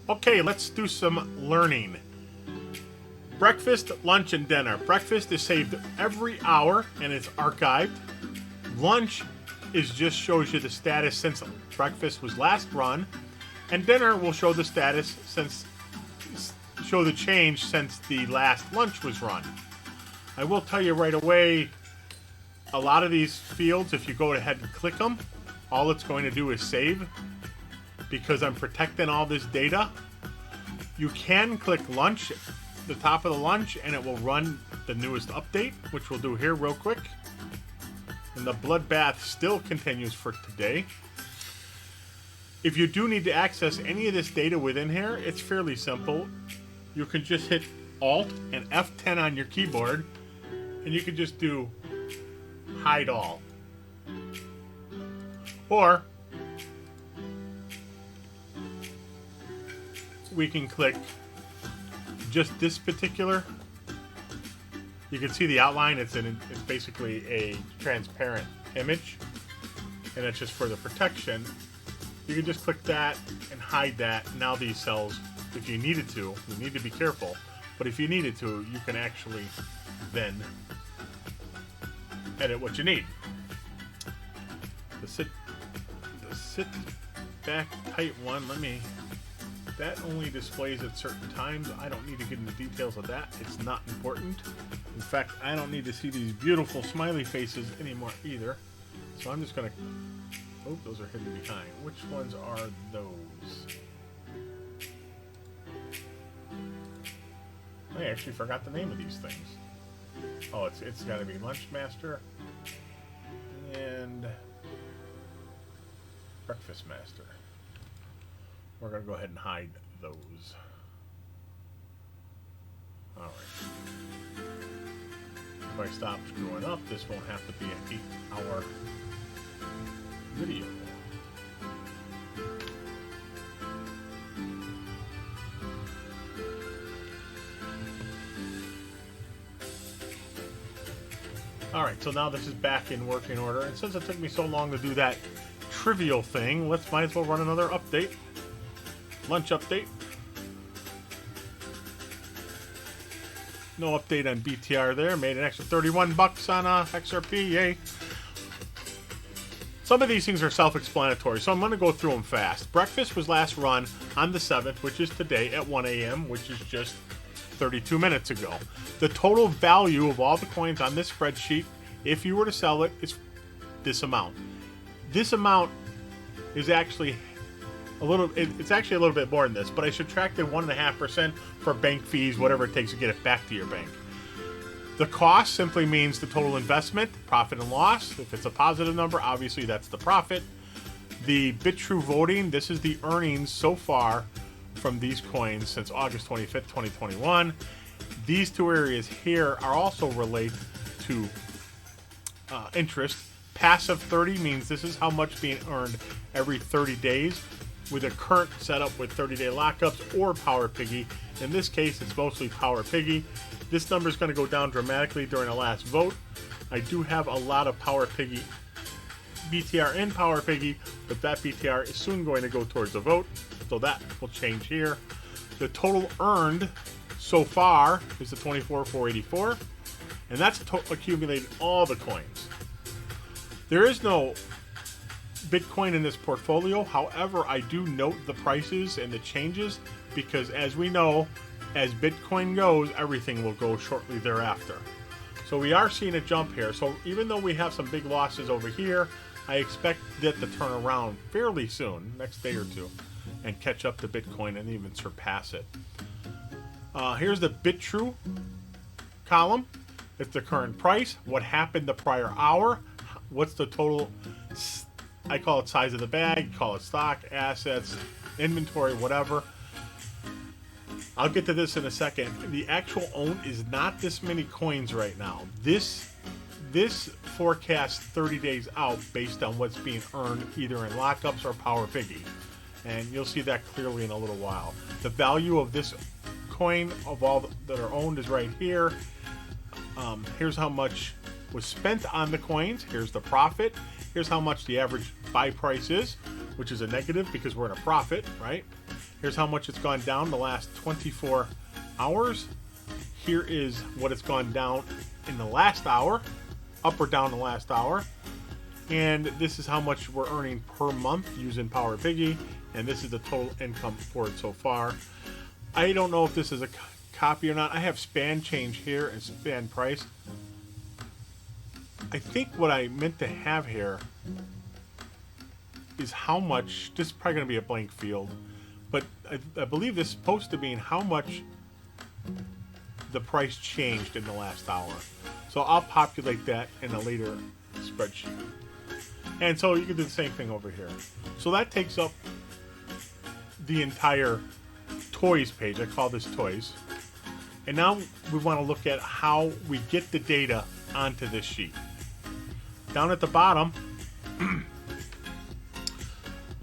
Okay, let's do some learning. Breakfast, lunch, and dinner. Breakfast is saved every hour and it's archived. Lunch is just shows you the status since breakfast was last run, and dinner will show the status show the change since the last lunch was run. I will tell you right away, a lot of these fields, if you go ahead and click them, all it's going to do is save because I'm protecting all this data. You can click lunch, the top of the lunch, and it will run the newest update, which we'll do here real quick. And the bloodbath still continues for today. If you do need to access any of this data within here, it's fairly simple. You can just hit Alt and F10 on your keyboard, and you can just do hide all. Or we can click just this particular. You can see the outline. It's basically a transparent image, and it's just for the protection. You can just click that and hide that. Now these cells, if you needed to, you need to be careful, but if you needed to, you can actually then edit what you need. The sit back tight one, that only displays at certain times. I don't need to get into details of that. It's not important. In fact, I don't need to see these beautiful smiley faces anymore either. So I'm just gonna, oh, those are hidden behind. Which ones are those? I actually forgot the name of these things. Oh, it's gotta be Lunch Master and Breakfast Master. We're going to go ahead and hide those. Alright. If I stop screwing up, this won't have to be an 8-hour video. Alright, so now this is back in working order. And since it took me so long to do that trivial thing, might as well run another update. Lunch update. No update on BTR there. Made an extra 31 bucks on XRP. Yay. Some of these things are self-explanatory, so I'm going to go through them fast. Breakfast was last run on the 7th, which is today at 1 a.m., which is just 32 minutes ago. The total value of all the coins on this spreadsheet, if you were to sell it, is this amount. This amount is actually it's actually a little bit more than this, but I subtracted 1.5% for bank fees, whatever it takes to get it back to your bank. The cost simply means the total investment, profit and loss. If it's a positive number, obviously that's the profit. The BitTrue voting, this is the earnings so far from these coins since August 25th, 2021. These two areas here are also related to interest. Passive 30 means this is how much being earned every 30 days with a current setup with 30-day lockups or Power Piggy. In this case, it's mostly Power Piggy. This number is going to go down dramatically during the last vote. I do have a lot of Power Piggy BTR in Power Piggy, but that BTR is soon going to go towards the vote, so that will change here. The total earned so far is the 24,484, and that's accumulated all the coins. There is no Bitcoin in this portfolio. However, I do note the prices and the changes because, as we know, as Bitcoin goes, everything will go shortly thereafter. So we are seeing a jump here. So even though we have some big losses over here, I expect that to turn around fairly soon, next day or two, and catch up to Bitcoin and even surpass it. Here's the BitTrue column. It's the current price, what happened the prior hour, what's the total, I call it size of the bag, call it stock, assets, inventory, whatever. I'll get to this in a second. The actual own is not this many coins right now. This forecasts 30 days out based on what's being earned either in lockups or Power Piggy. And you'll see that clearly in a little while. The value of this coin of all that are owned is right here. Here's how much was spent on the coins. Here's the profit. Here's how much the average buy price is, which is a negative because we're in a profit, right? Here's how much it's gone down the last 24 hours. Here is what it's gone down in the last hour, up or down the last hour. And this is how much we're earning per month using Power Piggy. And this is the total income for it so far. I don't know if this is a copy or not. I have span change here and span price. I think what I meant to have here is how much, this is probably going to be a blank field, but I believe this is supposed to be how much the price changed in the last hour. So I'll populate that in a later spreadsheet. And so you can do the same thing over here. So that takes up the entire toys page. I call this toys. And now we want to look at how we get the data onto this sheet. Down at the bottom,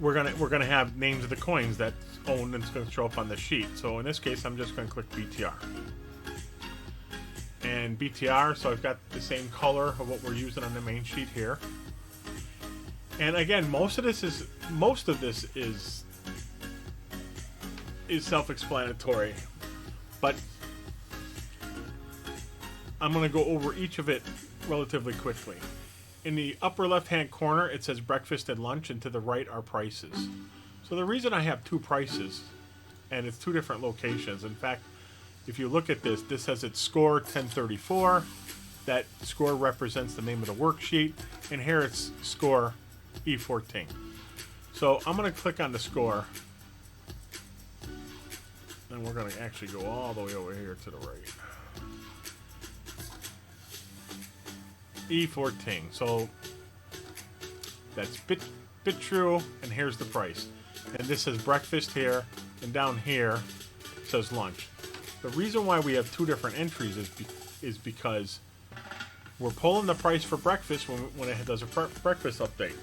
we're gonna have names of the coins that's owned and it's going to show up on the sheet. So in this case, I'm just going to click BTR. And BTR, so I've got the same color of what we're using on the main sheet here. And again, most of this is self-explanatory, but I'm going to go over each of it relatively quickly. In the upper left-hand corner, it says breakfast and lunch, and to the right are prices. So the reason I have two prices, and it's two different locations. In fact, if you look at this, this says it's score 1034. That score represents the name of the worksheet, and here it's score E14. So I'm going to click on the score, and we're going to actually go all the way over here to the right. E14. So that's bit true, and here's the price. And this says breakfast here, and down here says lunch. The reason why we have two different entries is because we're pulling the price for breakfast when it does a breakfast update.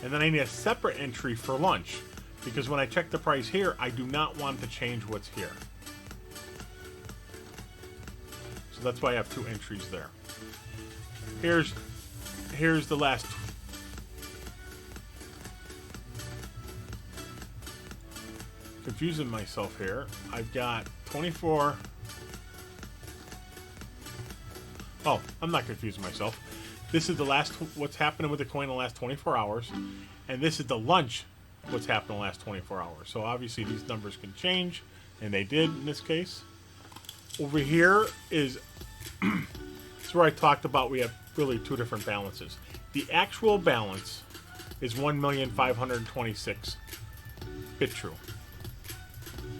And then I need a separate entry for lunch, because when I check the price here, I do not want to change what's here. So that's why I have two entries there. Here's the last. Confusing myself here. I've got 24. Oh, I'm not confusing myself. This is the last, what's happening with the coin in the last 24 hours. And this is the lunch, what's happened in the last 24 hours. So obviously these numbers can change, and they did in this case. Over here is, it's where I talked about we have really two different balances. The actual balance is 1,526 bit true.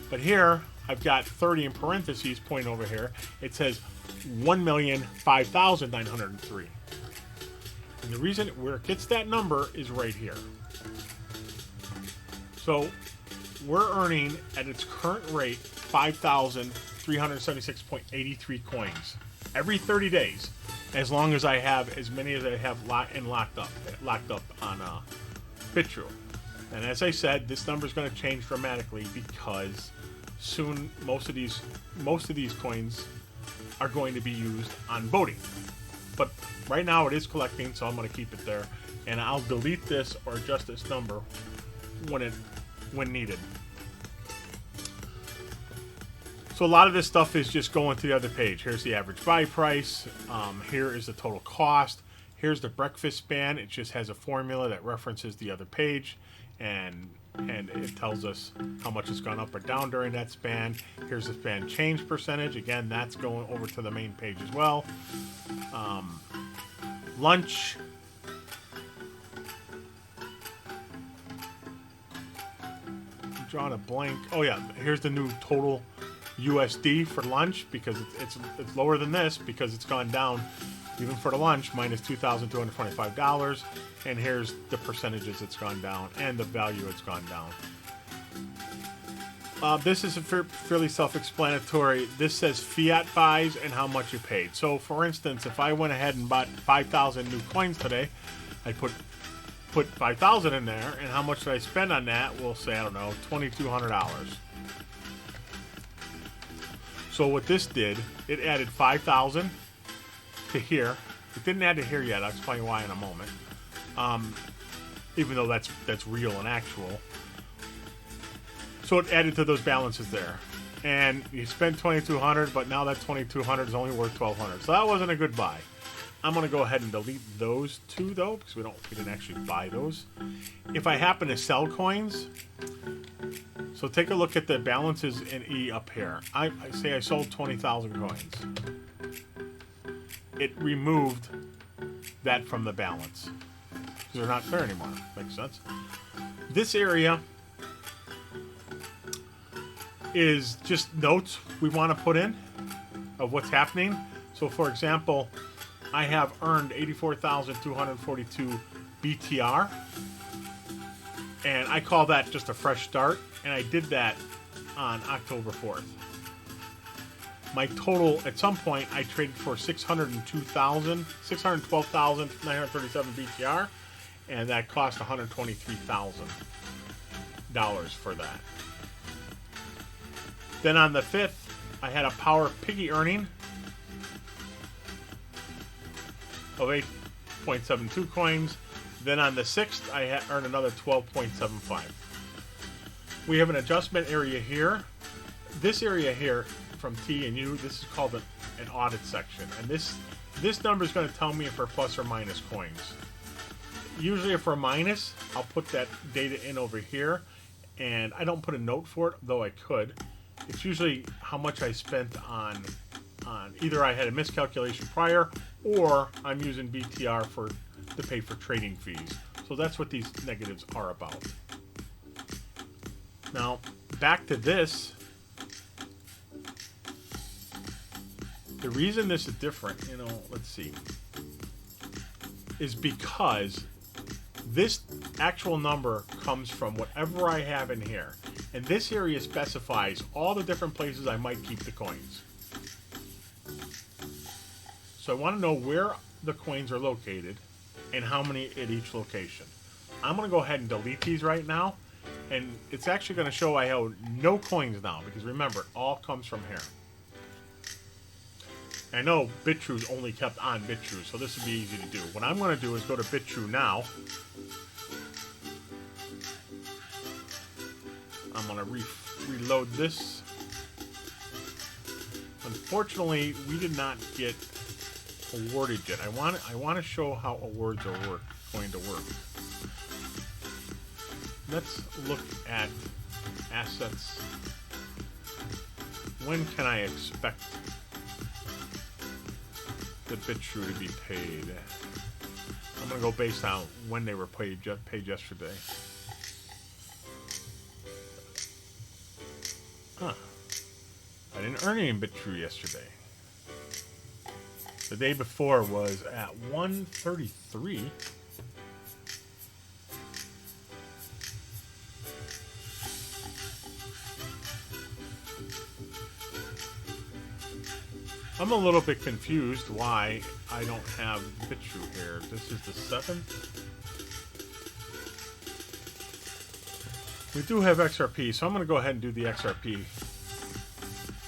But here, I've got 30 in parentheses pointing over here. It says 1,005,903. And the reason where it gets that number is right here. So we're earning at its current rate 5,376.83 coins every 30 days, as long as I have as many as I have locked up on BitTrue. And as I said, this number is going to change dramatically because soon most of these coins are going to be used on voting. But right now it is collecting, so I'm going to keep it there, and I'll delete this or adjust this number when needed. So a lot of this stuff is just going to the other page. Here's the average buy price. Here is the total cost. Here's the breakfast span. It just has a formula that references the other page, and it tells us how much it's gone up or down during that span. Here's the span change percentage. Again, that's going over to the main page as well. Lunch. I'm drawing a blank. Oh yeah, here's the new total USD for lunch, because it's lower than this because it's gone down even for the lunch, minus $2,225. And here's the percentages it's gone down and the value it's gone down. This is fairly self-explanatory. This says fiat buys and how much you paid. So for instance, if I went ahead and bought 5,000 new coins today, I put 5,000 in there, and how much did I spend on that? We'll say, I don't know, $2,200. So what this did, it added 5,000 to here. It didn't add to here yet. I'll explain why in a moment. Even though that's real and actual. So it added to those balances there. And you spent 2,200, but now that 2,200 is only worth 1,200. So that wasn't a good buy. I'm going to go ahead and delete those two, though, because we didn't actually buy those. If I happen to sell coins, so take a look at the balances in E up here. I say I sold 20,000 coins. It removed that from the balance, because they're not there anymore. Makes sense. This area is just notes we want to put in of what's happening. So, for example, I have earned 84,242 BTR, and I call that just a fresh start, and I did that on October 4th. My total, at some point, I traded for 612,937 BTR, and that cost $123,000 for that. Then on the 5th, I had a power piggy earning of 8.72 coins. Then on the 6th, I earned another 12.75. We have an adjustment area here. This area here from T and U, this is called an audit section. And this number is going to tell me if we're plus or minus coins. Usually if we're minus, I'll put that data in over here. And I don't put a note for it, though I could. It's usually how much I spent on either I had a miscalculation prior, or I'm using BTR to pay for trading fees. So that's what these negatives are about. Now, back to this. The reason this is different, let's see, is because this actual number comes from whatever I have in here. And this area specifies all the different places I might keep the coins. So I want to know where the coins are located and how many at each location. I'm going to go ahead and delete these right now. And it's actually going to show I owe no coins now, because remember, it all comes from here. I know BitTrue's only kept on BitTrue, so this would be easy to do. What I'm going to do is go to BitTrue now. I'm going to reload this. Unfortunately, we did not get awarded yet. I want to show how awards are going to work. Let's look at assets. When can I expect the BitTrue to be paid? I'm going to go based on when they were paid yesterday. Huh. I didn't earn any BitTrue yesterday. The day before was at 133. I'm a little bit confused why I don't have BitTrue here. This is the 7th. We do have XRP, so I'm going to go ahead and do the XRP.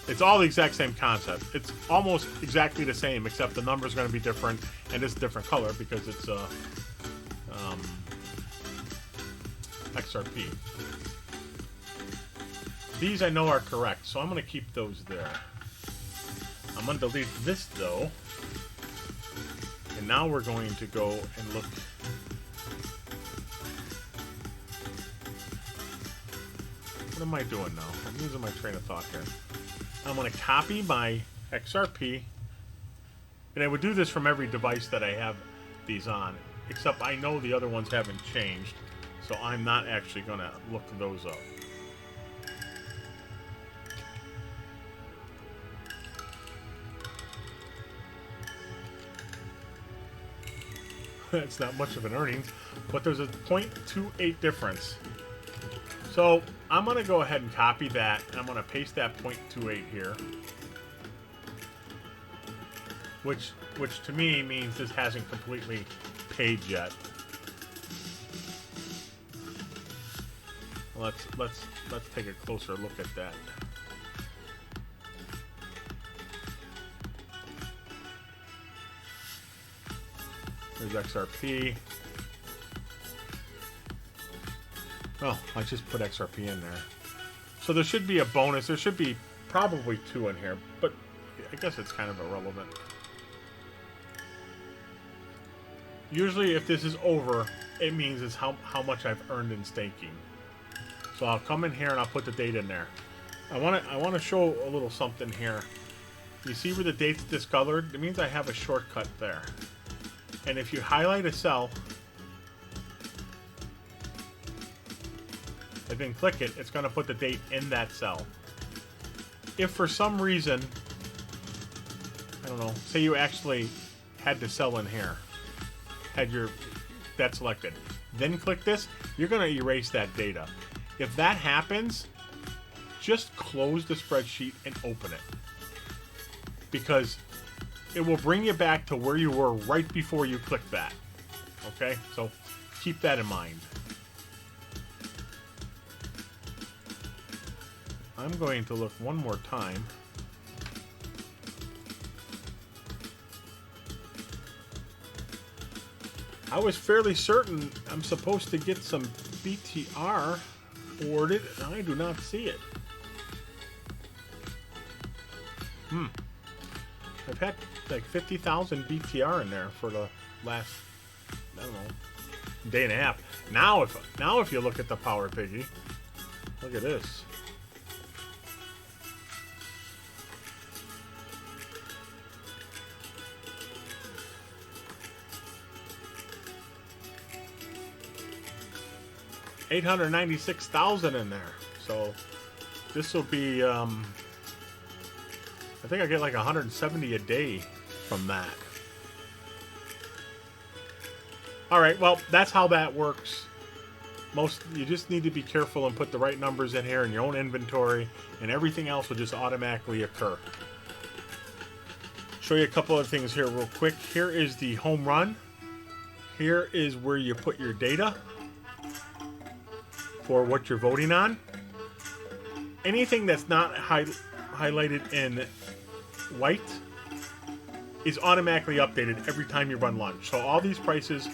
It's all the exact same concept. It's almost exactly the same, except the number is going to be different, and it's a different color because it's XRP. These I know are correct, so I'm going to keep those there. I'm going to delete this, though. And now we're going to go and look. What am I doing now? I'm losing my train of thought here. I'm going to copy my XRP. And I would do this from every device that I have these on. Except I know the other ones haven't changed. So I'm not actually going to look those up. It's not much of an earnings, but there's a 0.28 difference. So I'm going to go ahead and copy that, and I'm going to paste that 0.28 here, which to me means this hasn't completely paid yet. Let's take a closer look at that. There's XRP. Oh, I just put XRP in there. So there should be a bonus. There should be probably 2 in here, but I guess it's kind of irrelevant. Usually if this is over, it means it's how much I've earned in staking. So I'll come in here and I'll put the date in there. I want to show a little something here. You see where the date's discolored? It means I have a shortcut there. And if you highlight a cell and then click it, it's going to put the date in that cell. If for some reason, I don't know, say you actually had the cell in here, had that selected, then click this, you're going to erase that data. If that happens, just close the spreadsheet and open it, because it will bring you back to where you were right before you clicked that. Okay, so keep that in mind. I'm going to look one more time. I was fairly certain I'm supposed to get some BTR awarded, and I do not see it. I've had like 50,000 BTR in there for the last, I don't know, day and a half. Now if you look at the Power Piggy, look at this. $896,000 in there. So this will be I think I get like 170 a day from that. Alright, well, that's how that works. You just need to be careful and put the right numbers in here in your own inventory, and everything else will just automatically occur. Show you a couple of things here real quick. Here is the home run. Here is where you put your data for what you're voting on. Anything that's not highlighted in white is automatically updated every time you run lunch. So all these prices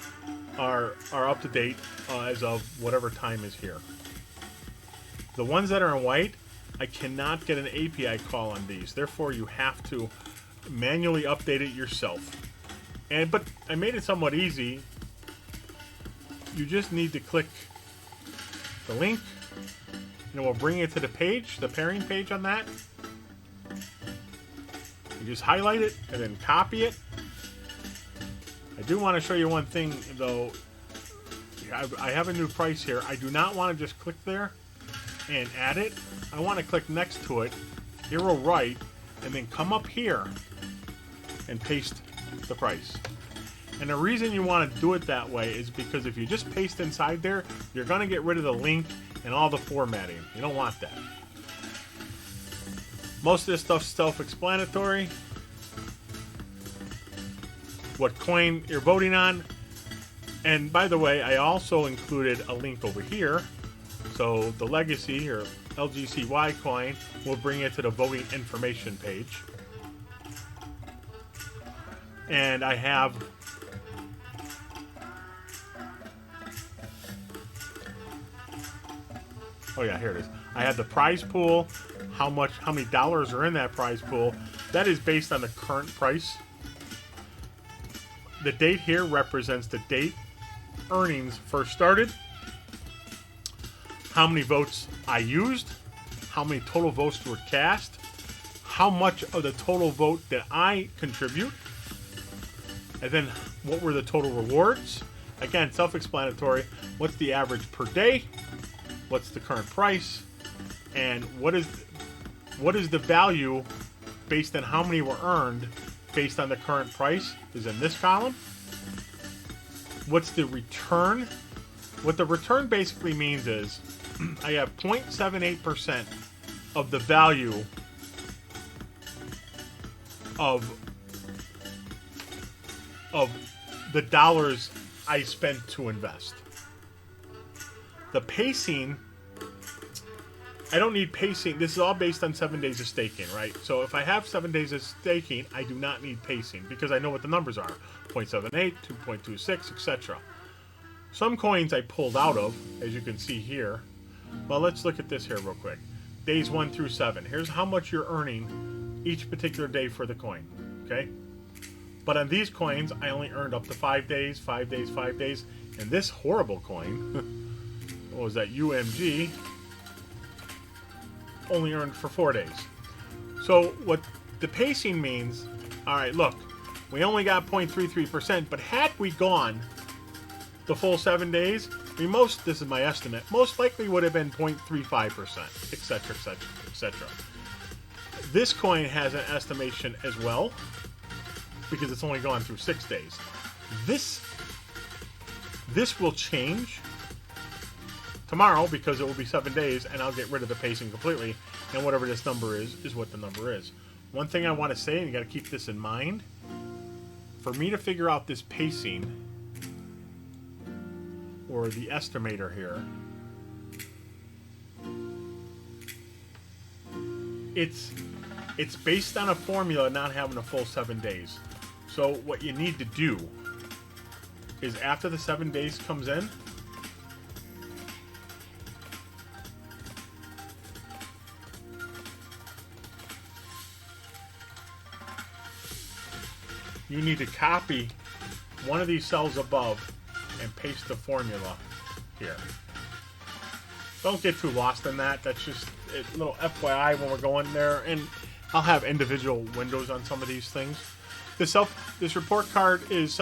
are up to date as of whatever time is here. The ones that are in white, I cannot get an API call on these. Therefore, you have to manually update it yourself. But I made it somewhat easy. You just need to click the link, and it will bring you to the page, the pairing page on that. You just highlight it and then copy it. I do want to show you one thing though. I have a new price here. I do not want to just click there and add it. I want to click next to it, arrow right, and then come up here and paste the price. And the reason you want to do it that way is because if you just paste inside there, you're going to get rid of the link and all the formatting. You don't want that. Most of this stuff's self-explanatory. What coin you're voting on. And by the way, I also included a link over here. So the Legacy or LGCY coin will bring you to the voting information page. And I have oh yeah, here it is. I have the prize pool, how many dollars are in that prize pool. That is based on the current price. The date here represents the date earnings first started, how many votes I used, how many total votes were cast, how much of the total vote did I contribute, and then what were the total rewards. Again, self-explanatory. What's the average per day? What's the current price? And what is the value based on how many were earned based on the current price is in this column. What's the return? What the return basically means is I have 0.78% of the value of the dollars I spent to invest. The pacing, I don't need pacing. This is all based on 7 days of staking, right? So if I have 7 days of staking, I do not need pacing because I know what the numbers are. 0.78, 2.26, etc. Some coins I pulled out of, as you can see here. Well, let's look at this here real quick. days 1 through 7. Here's how much you're earning each particular day for the coin. Okay? But on these coins, I only earned up to 5 days, 5 days, 5 days. And this horrible coin, what was that, UMG, only earned for 4 days. So what the pacing means, all right, look, we only got 0.33%, but had we gone the full 7 days, this is my estimate, most likely would have been 0.35%, etc., etc., etc. This coin has an estimation as well, because it's only gone through 6 days. This will change tomorrow because it will be 7 days, and I'll get rid of the pacing completely, and whatever this number is what the number is. One thing I want to say, and you got to keep this in mind, for me to figure out this pacing, or the estimator here, it's based on a formula not having a full 7 days. So what you need to do is after the 7 days comes in, you need to copy one of these cells above and paste the formula here. Don't get too lost in that. That's just a little FYI when we're going there, and I'll have individual windows on some of these things. This report card is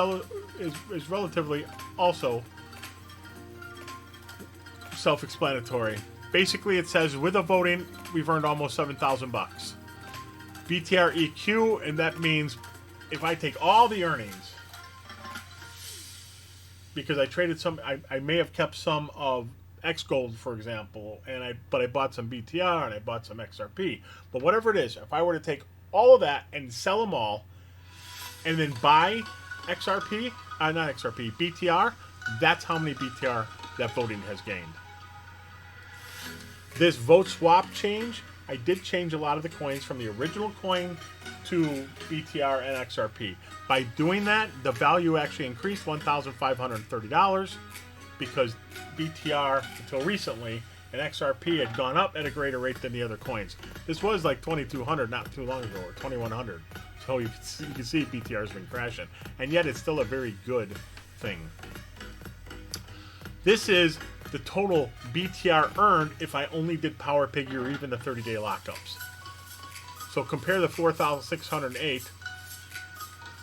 relatively also self-explanatory. Basically, it says with the voting, we've earned almost 7,000 bucks. BTR EQ, and that means if I take all the earnings, because I traded some, I may have kept some of X Gold, for example, but I bought some BTR and I bought some XRP. But whatever it is, if I were to take all of that and sell them all, and then buy XRP, not XRP, BTR, that's how many BTR that voting has gained. This vote swap change, I did change a lot of the coins from the original coin to BTR and XRP. By doing that, the value actually increased $1,530 because BTR, until recently, and XRP had gone up at a greater rate than the other coins. This was like 2,200 not too long ago, or 2,100. So you can see BTR has been crashing. And yet it's still a very good thing. This is the total BTR earned if I only did Power Piggy or even the 30-day lockups. So compare the 4,608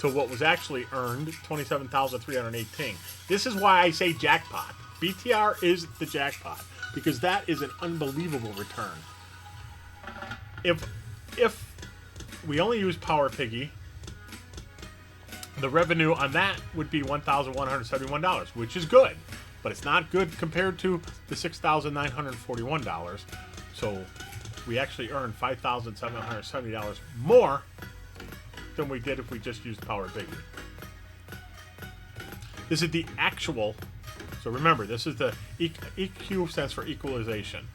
to what was actually earned, 27,318. This is why I say jackpot. BTR is the jackpot because that is an unbelievable return. If we only use Power Piggy, the revenue on that would be $1,171, which is good, but it's not good compared to the $6,941. So we actually earned $5,770 more than we did if we just used Power Piggy. This is the actual. So remember, this is the EQ stands for equalization.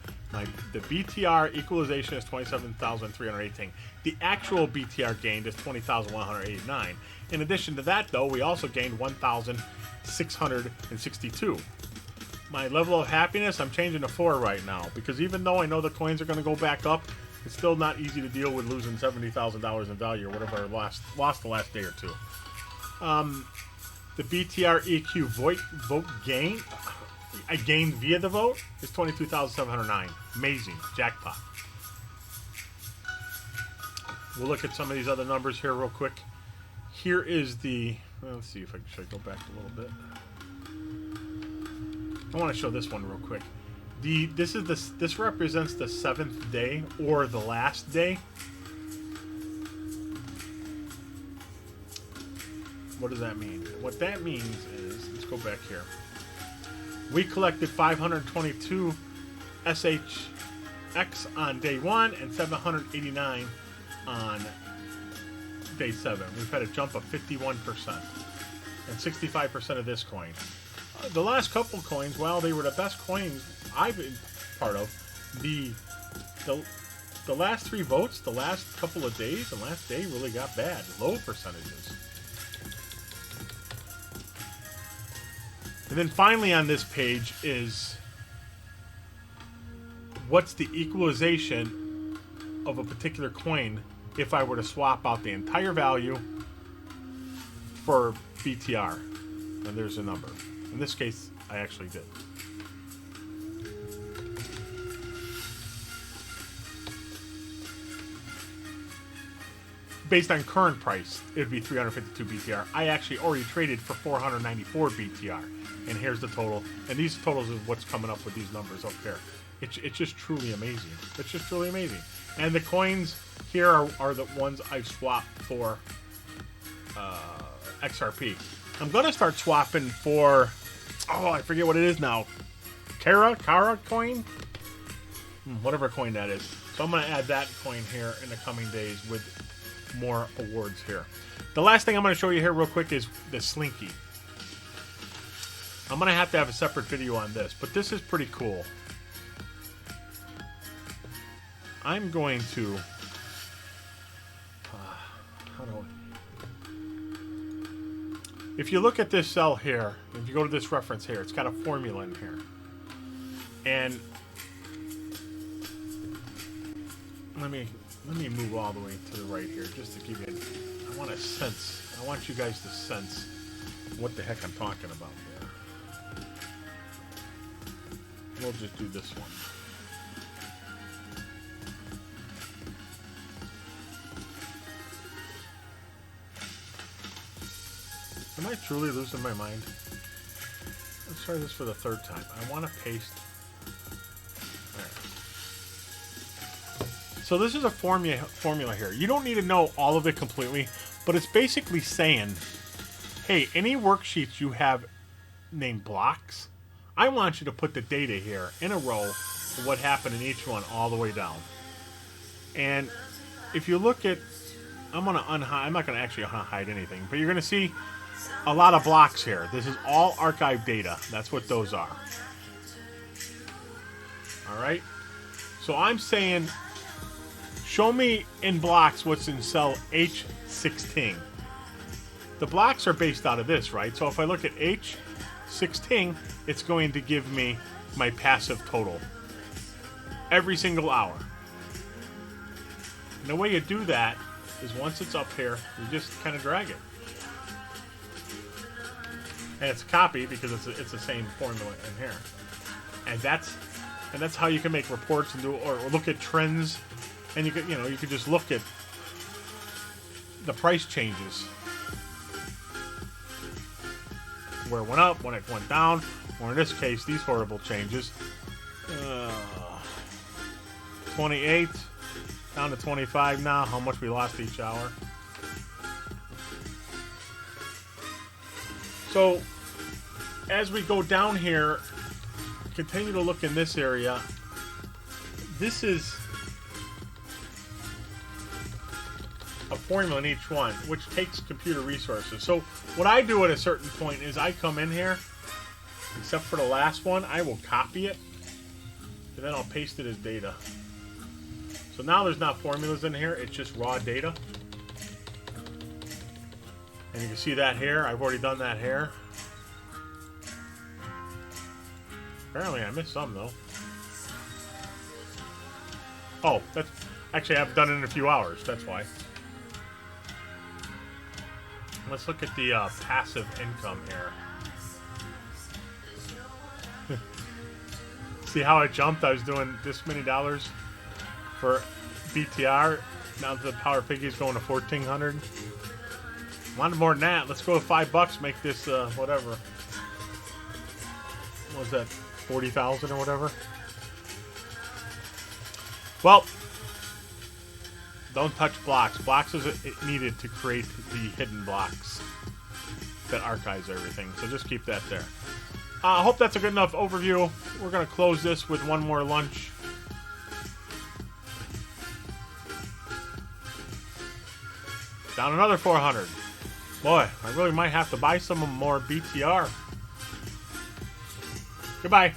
The BTR equalization is 27,318. The actual BTR gained is 20,189. In addition to that, though, we also gained 1,662. My level of happiness, I'm changing to 4 right now, because even though I know the coins are going to go back up, it's still not easy to deal with losing $70,000 in value or whatever I lost the last day or two. The BTR EQ vote gain, I gained via the vote, is 22,709. Amazing. Jackpot. We'll look at some of these other numbers here real quick. Here is the, let's see if should I go back a little bit. I want to show this one real quick. This represents the 7th day or the last day. What does that mean? What that means is, let's go back here. We collected 522 SHX on day 1 and 789 on day 7. We've had a jump of 51% and 65% of this coin. The last couple coins, well, they were the best coins I've been part of. The last 3 votes, the last couple of days, the last day really got bad. Low percentages. And then finally on this page is what's the equalization of a particular coin if I were to swap out the entire value for BTR. And there's a number. In this case, I actually did. Based on current price, it would be 352 BTR. I actually already traded for 494 BTR. And here's the total. And these totals is what's coming up with these numbers up here. It's just truly amazing. It's just truly amazing. And the coins here are the ones I've swapped for XRP. I'm going to start swapping for... Oh, I forget what it is now. Kara coin? Whatever coin that is. So I'm going to add that coin here in the coming days with more awards here. The last thing I'm going to show you here real quick is the Slinky. I'm going to have a separate video on this, but this is pretty cool. I'm going to... how do I... If you look at this cell here, if you go to this reference here, it's got a formula in here. And let me move all the way to the right here just to give you I want you guys to sense what the heck I'm talking about here. We'll just do this one. Am I truly losing my mind? Let's try this for the third time. I want to paste. There. So this is a formula here. You don't need to know all of it completely, but it's basically saying, hey, any worksheets you have named blocks, I want you to put the data here in a row of what happened in each one all the way down. And if you look at, I'm not going to actually hide anything, but you're going to see a lot of blocks here. This is all archive data. That's what those are. Alright? So I'm saying, show me in blocks what's in cell H16. The blocks are based out of this, right? So if I look at H16, it's going to give me my passive total every single hour. And the way you do that is once it's up here, you just kind of drag it. And it's a copy because it's the same formula in here. And that's how you can make reports and do or look at trends, and you could just look at the price changes, where it went up, when it went down, or in this case these horrible changes. 28 down to 25 now. How much we lost each hour. So, as we go down here, continue to look in this area. This is a formula in each one, which takes computer resources. So, what I do at a certain point is I come in here, except for the last one, I will copy it, and then I'll paste it as data. So now there's not formulas in here, it's just raw data. And you can see that here. I've already done that here. Apparently I missed some though. Oh, that's actually I've done it in a few hours. That's why. Let's look at the passive income here. See how I jumped? I was doing this many dollars for BTR. Now the Power Piggy's going to 1,400. Wanted more than that. Let's go with $5. Make this whatever. What was that? 40,000 or whatever. Well, don't touch blocks. Blocks is needed to create the hidden blocks that archives everything. So just keep that there. I hope that's a good enough overview. We're gonna close this with one more lunch. Down another 400. Boy, I really might have to buy some more BTR. Goodbye.